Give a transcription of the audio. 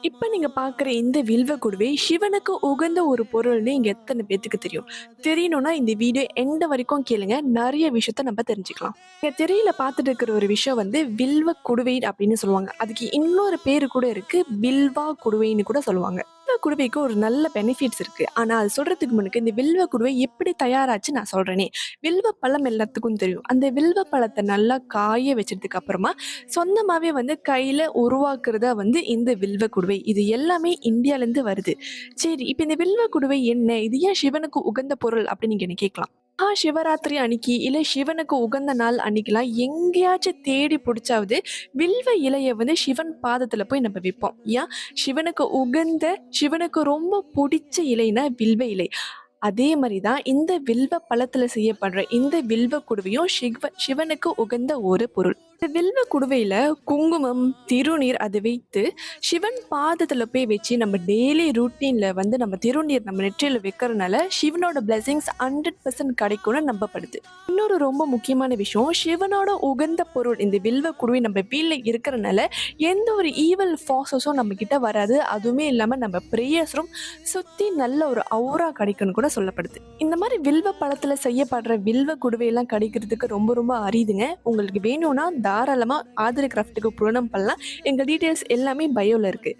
இப்ப நீங்க பார்க்குற இந்த வில்வ குடுவை சிவனுக்கு உகந்த ஒரு பொருள்னு இங்க எத்தன பேத்துக்கு தெரியும்? தெரியணும்னா இந்த வீடியோ எண்ட் வரைக்கும் கேளுங்க. நெறைய விஷயத்த நம்ம தெரிஞ்சுக்கலாம். இங்க திரையில பார்த்துட்டு இருக்கிற ஒரு விஷயம் வந்து வில்வ குடுவை அப்படின்னு சொல்லுவாங்க. அதுக்கு இன்னொரு பேரு கூட இருக்கு. பில்வா குடுவைன்னு கூட சொல்லுவாங்க. வில்வ குடுவைக்கு ஒரு நல்ல பெனிஃபிட்ஸ் இருக்கு. ஆனா அது சொல்றதுக்கு முன்னுக்கு இந்த வில்வ குடுவை எப்படி தயாராச்சு நான் சொல்றேனே. வில்வ பழம் எல்லாத்துக்கும் தெரியும். அந்த வில்வ பழத்த நல்லா காய வச்சதுக்கு அப்புறமா சொந்தமாவே வந்து கையில உருவாக்குறதா வந்து இந்த வில்வ குடுவை. இது எல்லாமே இந்தியாலேருந்து வருது. சரி, இப்ப இந்த வில்வ குடுவை என்ன? இது ஏன் சிவனுக்கு உகந்த பொருள் அப்படின்னு நீங்க என்ன கேட்கலாம். சிவராத்திரி அன்னைக்கு, இல்ல சிவனுக்கு உகந்த நாள் அன்னைக்கெல்லாம் எங்கேயாச்சும் தேடி புடிச்சாவது வில்வ இலைய வந்து சிவன் பாதத்துல போய் நம்ம வைப்போம். ஏன்? சிவனுக்கு உகந்த, சிவனுக்கு ரொம்ப புடிச்ச இலைனா வில்வ இலை. அதே மாரி தான் இந்த வில்வ பழத்துல செய்யப்படுற இந்த வில்வ குடுவையும் சிவனுக்கு உகந்த ஒரு பொருள். இந்த வில்வ குடுவையில குங்குமம், திருநீர் அதை வைத்து சிவன் பாதத்துல போய் வச்சு நம்ம டெய்லி ரூட்டீன்ல வந்து நம்ம திருநீர் நம்ம நெற்றியில வைக்கிறதுனால சிவனோட பிளெஸிங்ஸ் 100% கிடைக்கும்னு நம்பப்படுது. இன்னொரு ரொம்ப முக்கியமான விஷயம், சிவனோட உகந்த பொருள் இந்த வில்வ குடுவை நம்ம வீட்ல இருக்கிறனால எந்த ஒரு ஈவல் ஃபார்ஸஸும் நம்ம கிட்ட வராது. அதுவுமே இல்லாம நம்ம பிரேயர்ஸும் சுத்தி நல்ல ஒரு அவுரா கிடைக்கும்னு கூட சொல்லப்படுது. இந்த மாதிரி வில்வ பழத்துல செய்யப்படுற வில்வ குடுவையெல்லாம் கிடைக்கிறதுக்கு ரொம்ப ரொம்ப அரிதுங்க. உங்களுக்கு வேணும்னா தாராளமா ஆதிர கிராஃப்ட்டுக்கு புரணம் பண்ணலாம். எங்க டீட்டெயில்ஸ் எல்லாமே பயோல இருக்கு.